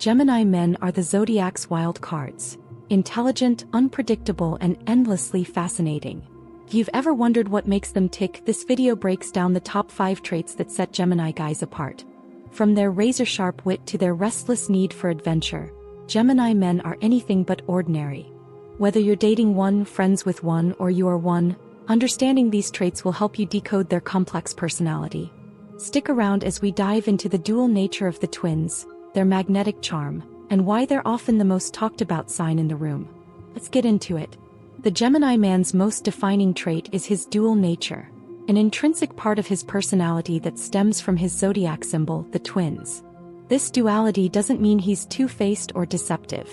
Gemini men are the Zodiac's wild cards. Intelligent, unpredictable, and endlessly fascinating. If you've ever wondered what makes them tick, this video breaks down the top 5 traits that set Gemini guys apart. From their razor-sharp wit to their restless need for adventure, Gemini men are anything but ordinary. Whether you're dating one, friends with one, or you are one, understanding these traits will help you decode their complex personality. Stick around as we dive into the dual nature of the twins, their magnetic charm, and why they're often the most talked about sign in the room. Let's get into it. The Gemini man's most defining trait is his dual nature, an intrinsic part of his personality that stems from his zodiac symbol, the twins. This duality doesn't mean he's two-faced or deceptive.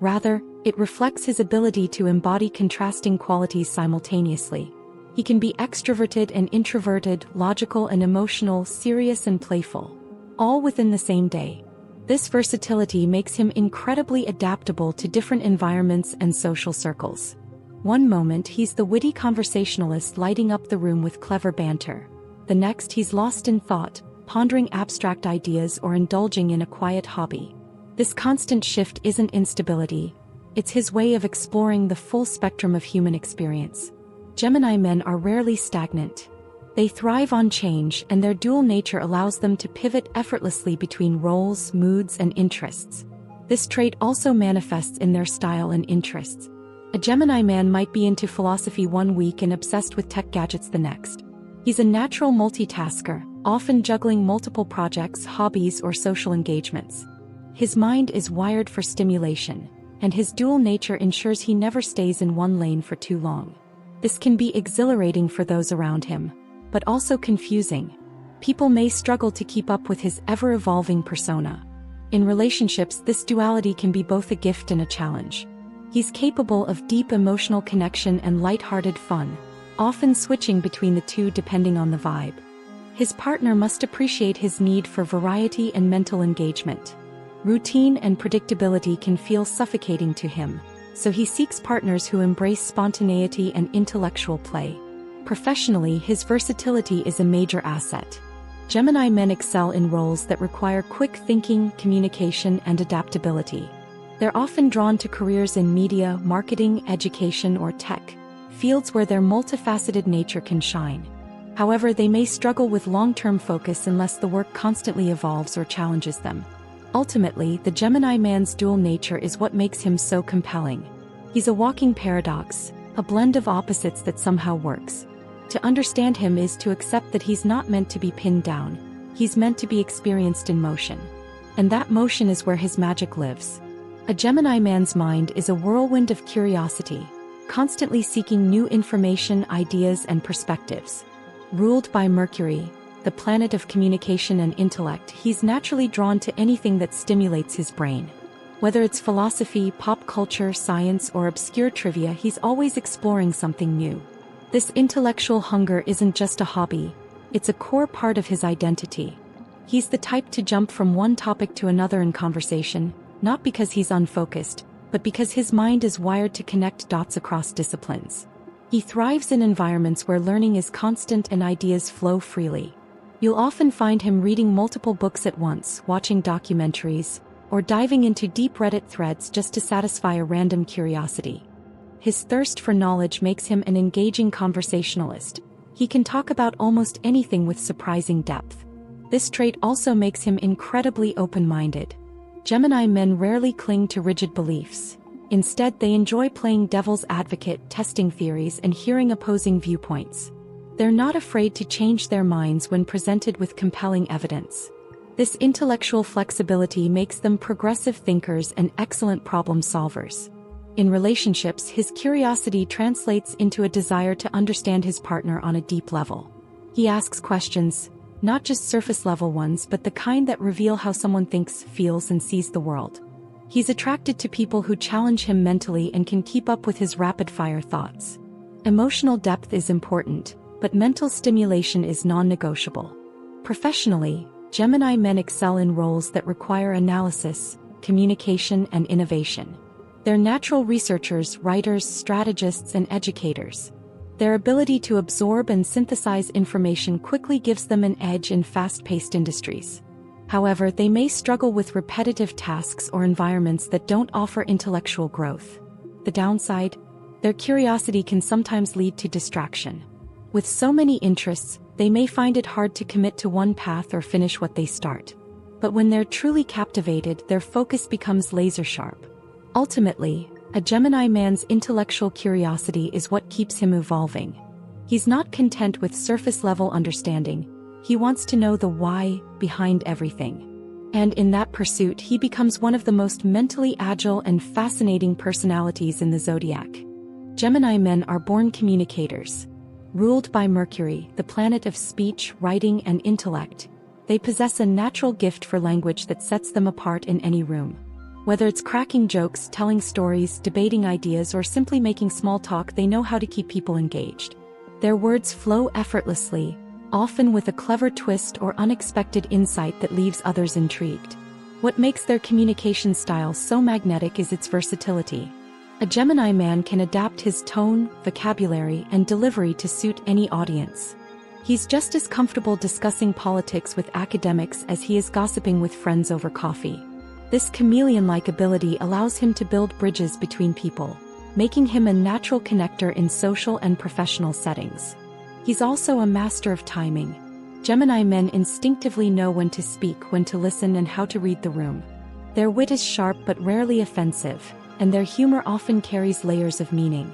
Rather, it reflects his ability to embody contrasting qualities simultaneously. He can be extroverted and introverted, logical and emotional, serious and playful, all within the same day. This versatility makes him incredibly adaptable to different environments and social circles. One moment he's the witty conversationalist lighting up the room with clever banter. The next he's lost in thought, pondering abstract ideas or indulging in a quiet hobby. This constant shift isn't instability, it's his way of exploring the full spectrum of human experience. Gemini men are rarely stagnant. They thrive on change, and their dual nature allows them to pivot effortlessly between roles, moods, and interests. This trait also manifests in their style and interests. A Gemini man might be into philosophy one week and obsessed with tech gadgets the next. He's a natural multitasker, often juggling multiple projects, hobbies, or social engagements. His mind is wired for stimulation, and his dual nature ensures he never stays in one lane for too long. This can be exhilarating for those around him, but also confusing. People may struggle to keep up with his ever-evolving persona. In relationships, this duality can be both a gift and a challenge. He's capable of deep emotional connection and light-hearted fun, often switching between the two depending on the vibe. His partner must appreciate his need for variety and mental engagement. Routine and predictability can feel suffocating to him, so he seeks partners who embrace spontaneity and intellectual play. Professionally, his versatility is a major asset. Gemini men excel in roles that require quick thinking, communication, and adaptability. They're often drawn to careers in media, marketing, education, or tech, fields where their multifaceted nature can shine. However, they may struggle with long-term focus unless the work constantly evolves or challenges them. Ultimately, the Gemini man's dual nature is what makes him so compelling. He's a walking paradox, a blend of opposites that somehow works. To understand him is to accept that he's not meant to be pinned down, he's meant to be experienced in motion. And that motion is where his magic lives. A Gemini man's mind is a whirlwind of curiosity, constantly seeking new information, ideas, and perspectives. Ruled by Mercury, the planet of communication and intellect, he's naturally drawn to anything that stimulates his brain. Whether it's philosophy, pop culture, science, or obscure trivia, he's always exploring something new. This intellectual hunger isn't just a hobby, it's a core part of his identity. He's the type to jump from one topic to another in conversation, not because he's unfocused, but because his mind is wired to connect dots across disciplines. He thrives in environments where learning is constant and ideas flow freely. You'll often find him reading multiple books at once, watching documentaries, or diving into deep Reddit threads just to satisfy a random curiosity. His thirst for knowledge makes him an engaging conversationalist. He can talk about almost anything with surprising depth. This trait also makes him incredibly open-minded. Gemini men rarely cling to rigid beliefs. Instead, they enjoy playing devil's advocate, testing theories, and hearing opposing viewpoints. They're not afraid to change their minds when presented with compelling evidence. This intellectual flexibility makes them progressive thinkers and excellent problem solvers. In relationships, his curiosity translates into a desire to understand his partner on a deep level. He asks questions, not just surface-level ones, but the kind that reveal how someone thinks, feels, and sees the world. He's attracted to people who challenge him mentally and can keep up with his rapid-fire thoughts. Emotional depth is important, but mental stimulation is non-negotiable. Professionally, Gemini men excel in roles that require analysis, communication, and innovation. They're natural researchers, writers, strategists, and educators. Their ability to absorb and synthesize information quickly gives them an edge in fast-paced industries. However, they may struggle with repetitive tasks or environments that don't offer intellectual growth. The downside? Their curiosity can sometimes lead to distraction. With so many interests, they may find it hard to commit to one path or finish what they start. But when they're truly captivated, their focus becomes laser-sharp. Ultimately, a Gemini man's intellectual curiosity is what keeps him evolving. He's not content with surface-level understanding. He wants to know the why behind everything. And in that pursuit, he becomes one of the most mentally agile and fascinating personalities in the zodiac. Gemini men are born communicators. Ruled by Mercury, the planet of speech, writing, and intellect, they possess a natural gift for language that sets them apart in any room. Whether it's cracking jokes, telling stories, debating ideas, or simply making small talk, they know how to keep people engaged. Their words flow effortlessly, often with a clever twist or unexpected insight that leaves others intrigued. What makes their communication style so magnetic is its versatility. A Gemini man can adapt his tone, vocabulary, and delivery to suit any audience. He's just as comfortable discussing politics with academics as he is gossiping with friends over coffee. This chameleon-like ability allows him to build bridges between people, making him a natural connector in social and professional settings. He's also a master of timing. Gemini men instinctively know when to speak, when to listen, and how to read the room. Their wit is sharp but rarely offensive, and their humor often carries layers of meaning.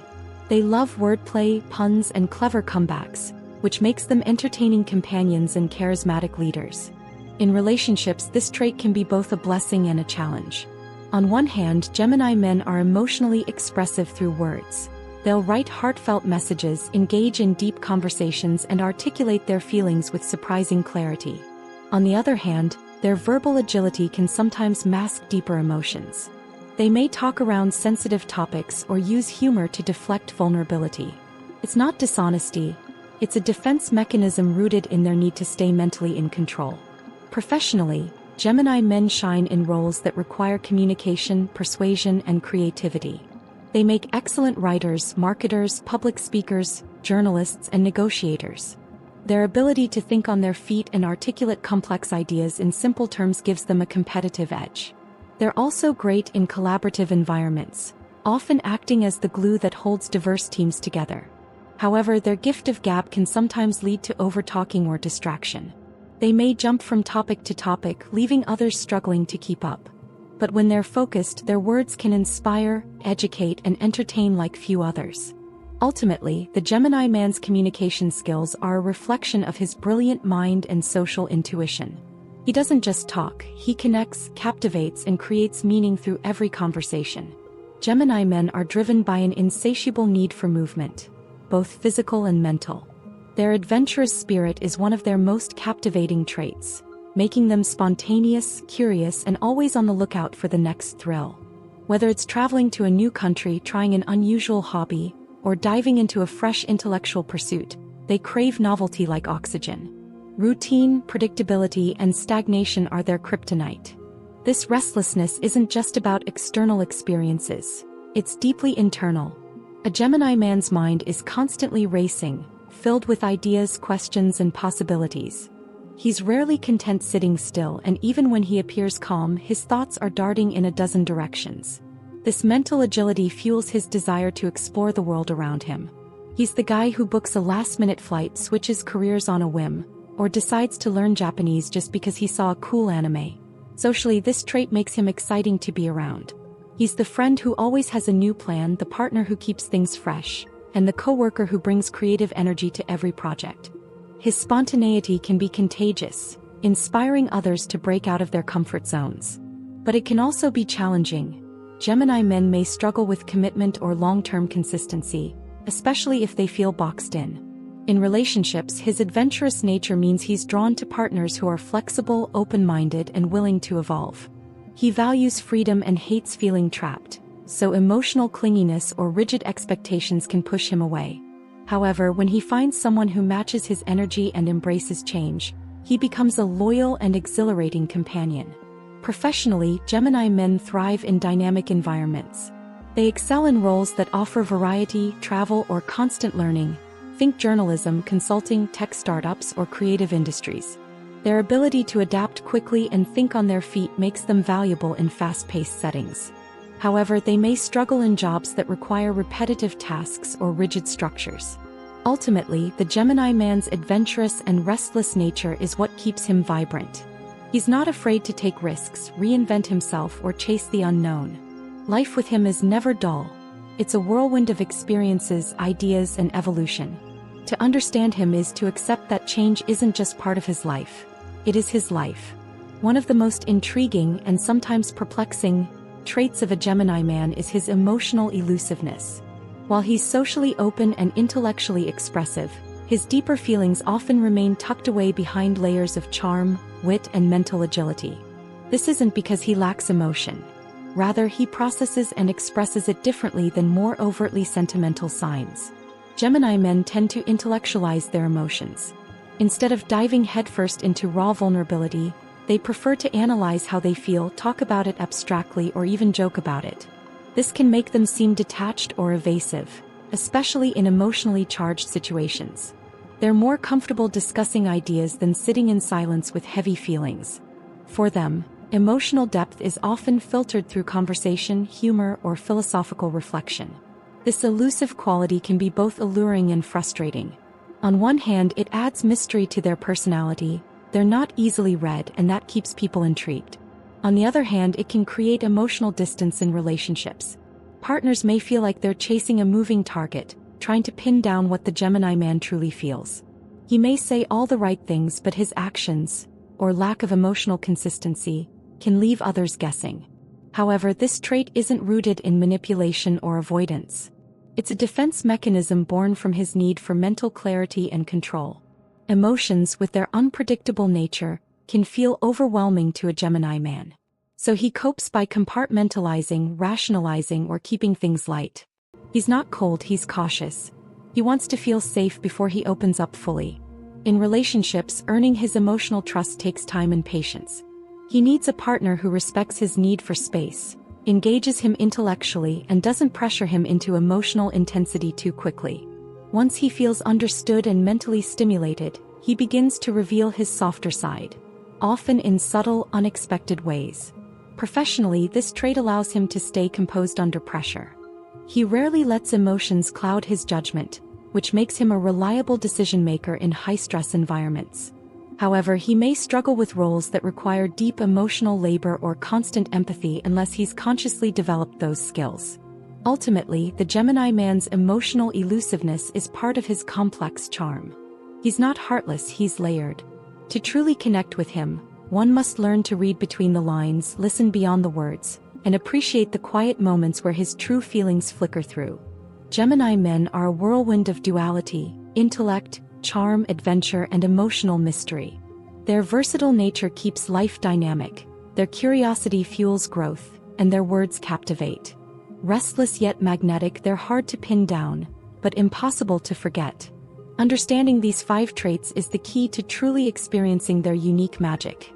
They love wordplay, puns, and clever comebacks, which makes them entertaining companions and charismatic leaders. In relationships, this trait can be both a blessing and a challenge. On one hand, Gemini men are emotionally expressive through words. They'll write heartfelt messages, engage in deep conversations, and articulate their feelings with surprising clarity. On the other hand, their verbal agility can sometimes mask deeper emotions. They may talk around sensitive topics or use humor to deflect vulnerability. It's not dishonesty. It's a defense mechanism rooted in their need to stay mentally in control. Professionally, Gemini men shine in roles that require communication, persuasion, and creativity. They make excellent writers, marketers, public speakers, journalists, and negotiators. Their ability to think on their feet and articulate complex ideas in simple terms gives them a competitive edge. They're also great in collaborative environments, often acting as the glue that holds diverse teams together. However, their gift of gab can sometimes lead to over-talking or distraction. They may jump from topic to topic, leaving others struggling to keep up. But when they're focused, their words can inspire, educate, and entertain like few others. Ultimately, the Gemini man's communication skills are a reflection of his brilliant mind and social intuition. He doesn't just talk, he connects, captivates, and creates meaning through every conversation. Gemini men are driven by an insatiable need for movement, both physical and mental. Their adventurous spirit is one of their most captivating traits, making them spontaneous, curious, and always on the lookout for the next thrill. Whether it's traveling to a new country, trying an unusual hobby, or diving into a fresh intellectual pursuit, they crave novelty like oxygen. Routine, predictability, and stagnation are their kryptonite. This restlessness isn't just about external experiences, it's deeply internal. A Gemini man's mind is constantly racing, filled with ideas, questions, and possibilities. He's rarely content sitting still, and even when he appears calm, his thoughts are darting in a dozen directions. This mental agility fuels his desire to explore the world around him. He's the guy who books a last-minute flight, switches careers on a whim, or decides to learn Japanese just because he saw a cool anime. Socially, this trait makes him exciting to be around. He's the friend who always has a new plan, the partner who keeps things fresh, and the coworker who brings creative energy to every project. His spontaneity can be contagious, inspiring others to break out of their comfort zones. But it can also be challenging. Gemini men may struggle with commitment or long-term consistency, especially if they feel boxed in. In relationships, his adventurous nature means he's drawn to partners who are flexible, open-minded, and willing to evolve. He values freedom and hates feeling trapped, so emotional clinginess or rigid expectations can push him away. However, when he finds someone who matches his energy and embraces change, he becomes a loyal and exhilarating companion. Professionally, Gemini men thrive in dynamic environments. They excel in roles that offer variety, travel, or constant learning. Think journalism, consulting, tech startups, or creative industries. Their ability to adapt quickly and think on their feet makes them valuable in fast-paced settings. However, they may struggle in jobs that require repetitive tasks or rigid structures. Ultimately, the Gemini man's adventurous and restless nature is what keeps him vibrant. He's not afraid to take risks, reinvent himself, or chase the unknown. Life with him is never dull. It's a whirlwind of experiences, ideas, and evolution. To understand him is to accept that change isn't just part of his life. It is his life. One of the most intriguing and sometimes perplexing traits of a Gemini man is his emotional elusiveness. While he's socially open and intellectually expressive, his deeper feelings often remain tucked away behind layers of charm, wit, and mental agility. This isn't because he lacks emotion. Rather, he processes and expresses it differently than more overtly sentimental signs. Gemini men tend to intellectualize their emotions. Instead of diving headfirst into raw vulnerability, they prefer to analyze how they feel, talk about it abstractly, or even joke about it. This can make them seem detached or evasive, especially in emotionally charged situations. They're more comfortable discussing ideas than sitting in silence with heavy feelings. For them, emotional depth is often filtered through conversation, humor, or philosophical reflection. This elusive quality can be both alluring and frustrating. On one hand, it adds mystery to their personality. They're not easily read, and that keeps people intrigued. On the other hand, it can create emotional distance in relationships. Partners may feel like they're chasing a moving target, trying to pin down what the Gemini man truly feels. He may say all the right things, but his actions, or lack of emotional consistency, can leave others guessing. However, this trait isn't rooted in manipulation or avoidance. It's a defense mechanism born from his need for mental clarity and control. Emotions, with their unpredictable nature, can feel overwhelming to a Gemini man. So he copes by compartmentalizing, rationalizing, or keeping things light. He's not cold, he's cautious. He wants to feel safe before he opens up fully. In relationships, earning his emotional trust takes time and patience. He needs a partner who respects his need for space, engages him intellectually, and doesn't pressure him into emotional intensity too quickly. Once he feels understood and mentally stimulated, he begins to reveal his softer side, often in subtle, unexpected ways. Professionally, this trait allows him to stay composed under pressure. He rarely lets emotions cloud his judgment, which makes him a reliable decision-maker in high-stress environments. However, he may struggle with roles that require deep emotional labor or constant empathy unless he's consciously developed those skills. Ultimately, the Gemini man's emotional elusiveness is part of his complex charm. He's not heartless, he's layered. To truly connect with him, one must learn to read between the lines, listen beyond the words, and appreciate the quiet moments where his true feelings flicker through. Gemini men are a whirlwind of duality, intellect, charm, adventure, and emotional mystery. Their versatile nature keeps life dynamic, their curiosity fuels growth, and their words captivate. Restless yet magnetic, they're hard to pin down, but impossible to forget. Understanding these 5 traits is the key to truly experiencing their unique magic.